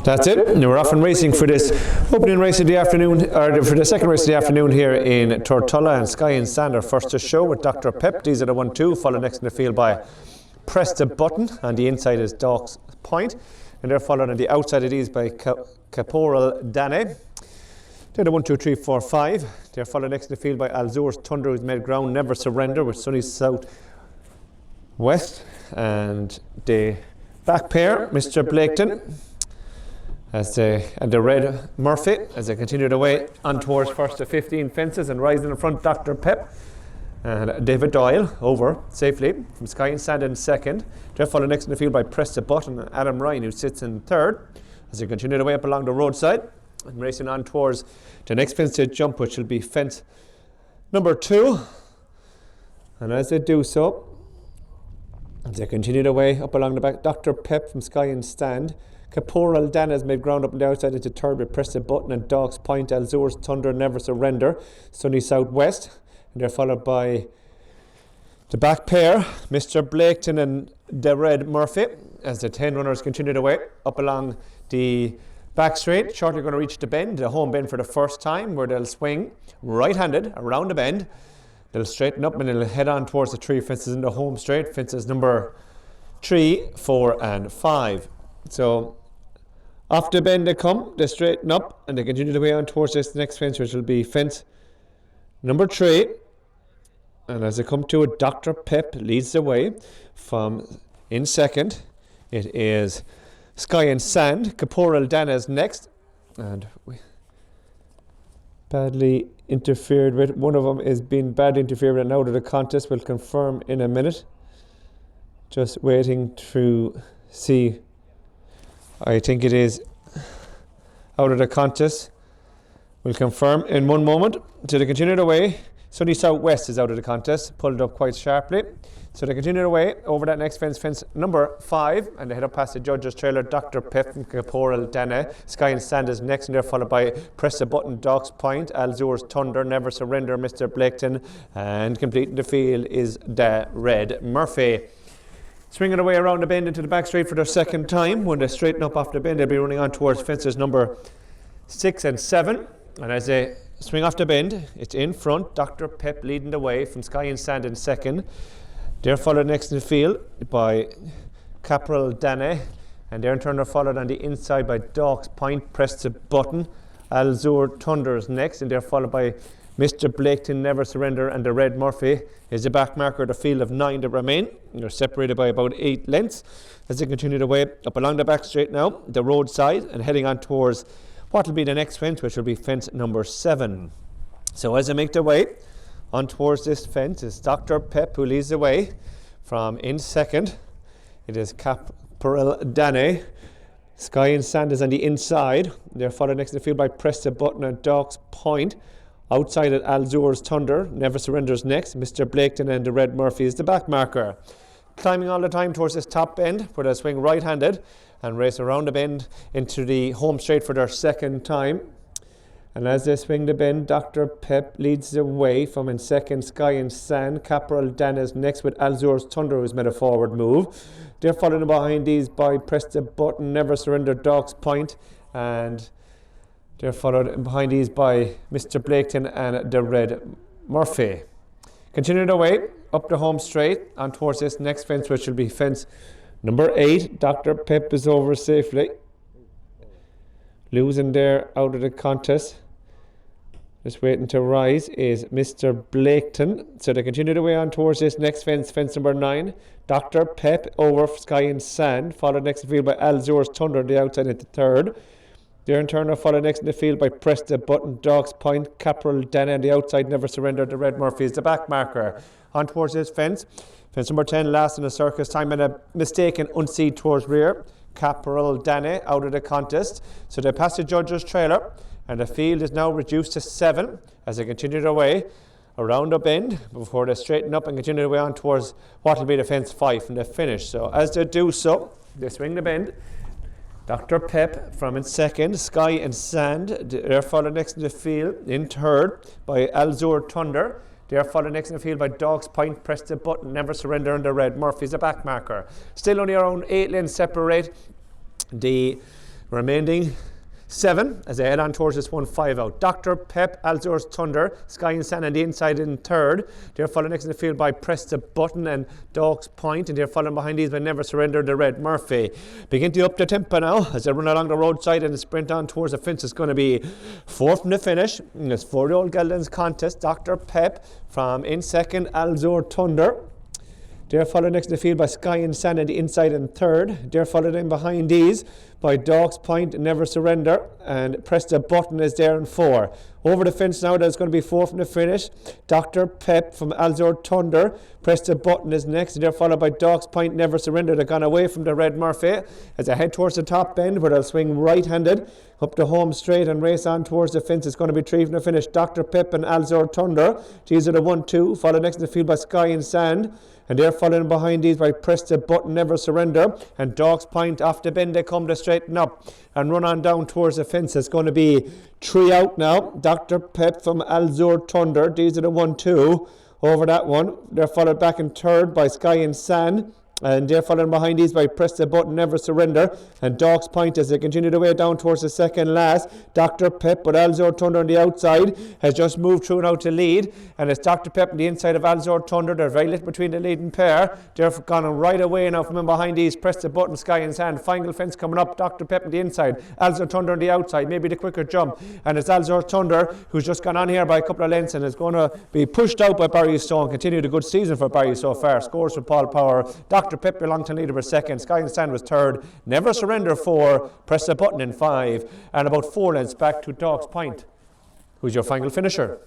That's it. We're off and racing for this opening race of the afternoon, or for the second race of the afternoon here in Tortulla, and Sky and Sand are first to show with Dr. Pep. These are the 1-2, followed next in the field by Press the Button, and the inside is Dawk's Point, and they're followed on the outside of these by Caporal Dane. They're the 1, 2, 3, 4, 5. They're followed next in the field by Alzur's Thunder, who's made ground, Never Surrender, with Sunny South West, and the back pair, Mr. Blaketon, and the Red Murphy, as they continue their way on towards first to 15 fences, and rising in front, Dr. Pep and David Doyle over safely from Sky and Sand in second. They're followed next in the field by Press the Button and Adam Ryan, who sits in third, as they continue their way up along the roadside and racing on towards the next fence to jump, which will be fence number 2. And as they do so, as they continue their way up along the back, Dr. Pep from Sky and Stand, Caporal Dan has made ground up on the outside into third with Press the Button and Dawk's Point, Alzur's Thunder, Never Surrender, Sunny Southwest, and they're followed by the back pair, Mr. Blaketon and the Red Murphy, as the 10 runners continue their way up along the back straight. Shortly going to reach the bend, the home bend for the first time, where they'll swing right-handed around the bend. They'll straighten up and they'll head on towards the 3 fences in the home straight, fences number 3, 4 and 5. So off the bend they come, they straighten up and they continue the way on towards this next fence, which will be fence number 3. And as they come to it, Dr. Pep leads the way from in second. It is Sky and Sand. Caporal Dan is next, and we badly interfered with. One of them is being badly interfered with and out of the contest. We'll confirm in a minute. Just waiting to see. I think it is out of the contest. We'll confirm in one moment. So they continue their way. Sunny Southwest is out of the contest, pulled up quite sharply. So they continue their way over that next fence, fence number 5, and they head up past the judge's trailer, Dr. Pep and Caporal Dane. Sky and Sand is next, and they're followed by Press the Button, Dawk's Point, Alzur's Thunder, Never Surrender, Mr. Blaketon, and completing the field is the Red Murphy. Swinging away around the bend into the back straight for their second time. When they straighten up off the bend, they'll be running on towards fences number 6 and 7. And as they swing off the bend, it's in front, Dr. Pep leading the way from Sky and Sand in second. They're followed next in the field by Caporal Dane, and they're in turn are followed on the inside by Dawk's Point, Press the Button. Alzur Thunder is next, and they're followed by Mr. Blaketon, Never Surrender, and the Red Murphy is the back marker of the field of 9 that remain. They're separated by about 8 lengths as they continue their way up along the back straight now, the roadside, and heading on towards what will be the next fence, which will be fence number 7. So as they make their way on towards this fence, it's Dr. Pep who leads the way from in second. It is Caporal Dane. Sky and Sand is on the inside. They're followed next in the field by Press the Button and Dawk's Point. Outside at Alzur's Thunder, Never Surrenders next. Mr. Blaketon and the Red Murphy is the back marker. Climbing all the time towards this top bend, where they'll swing right-handed and race around the bend into the home straight for their second time. And as they swing the bend, Dr. Pep leads the way from in second, Sky and Sand. Caporal Dan is next with Alzur's Thunder, who's made a forward move. They're following behind these by Press the Button, Never Surrender, Dawk's Point, and they're followed behind these by Mr. Blaketon and the Red Murphy. Continue their way up the home straight on towards this next fence, which will be fence number 8. Dr. Pep is over safely. Losing there out of the contest. Just waiting to rise is Mr. Blaketon. So they continue their way on towards this next fence, fence number 9. Dr. Pep over Sky and Sand, followed next in the field by Alzur's Thunder, the outside into third. They're in turn are followed next in the field by Press the Button, Dawk's Point, Caporal Dane, and the outside, Never Surrender, the Red Murphy is the back marker. On towards this fence, fence number 10, last in the circus time, and a mistaken unseat towards rear. Caporal Dane out of the contest. So they pass the judge's trailer, and the field is now reduced to 7 as they continue their way around the bend before they straighten up and continue their way on towards what will be the fence 5 from the finish. So as they do so, they swing the bend. Dr. Pep from in second, Sky and Sand, they're followed next in the field in third by Alzur Thunder. They're followed next in the field by Dawk's Point, Press the Button, Never Surrender, and the Red Murphy's a back marker. Still only around 8 lanes separate The remaining 7 as they head on towards this one, 5 out. Dr. Pep, Alzur's Thunder, Sky and Sand on the inside in third. They're followed next in the field by Press the Button and Dawk's Point, and they're followed behind these by Never Surrender, the Red Murphy. Begin to up the tempo now as they run along the roadside and sprint on towards the fence. It's going to be 4th from the finish. It's 4-year-old Geldens contest. Dr. Pep from in second, Alzur Thunder. They're followed next in the field by Sky and Sand on the inside in third. They're followed in behind these by Dawk's Point, Never Surrender, and Press the Button is there in 4. Over the fence now, there's going to be 4 from the finish. Dr. Pep from Alzur Thunder. Press the Button is next. They're followed by Dawk's Point, Never Surrender. They've gone away from the Red Murphy as they head towards the top bend where they'll swing right-handed up the home straight and race on towards the fence. It's going to be 3 from the finish. Dr. Pep and Alzur Thunder. These are the 1-2. Followed next in the field by Sky and Sand. And they're following behind these by Press the Button, Never Surrender. And Dawk's Point off the bend, they come to straighten up and run on down towards the fence. It's going to be 3 out now. Dr. Pep from Alzur Thunder. These are the 1-2. Over that one, they're followed back in third by Sky and Sand. And they're following behind these by Press the Button, Never Surrender. And Dawk's Point as they continue their way down towards the second last. Dr. Pep, but Alzur Thunder on the outside has just moved through now to lead. And it's Dr. Pep on the inside of Alzur Thunder. They're very little between the leading pair. They're gone right away now from in behind these. Press the Button, Sky and Sand. Final fence coming up. Dr. Pep on the inside. Alzur Thunder on the outside. Maybe the quicker jump. And it's Alzur Thunder who's just gone on here by a couple of lengths and is going to be pushed out by Barry Stone. Continued a good season for Barry so far. Scores for Paul Power. Dr. Pep belonged to leader for second. Sky and Sand was third. Never Surrender 4. Press the Button in 5. And about 4 lengths back to Dawk's Point, who's your final finisher.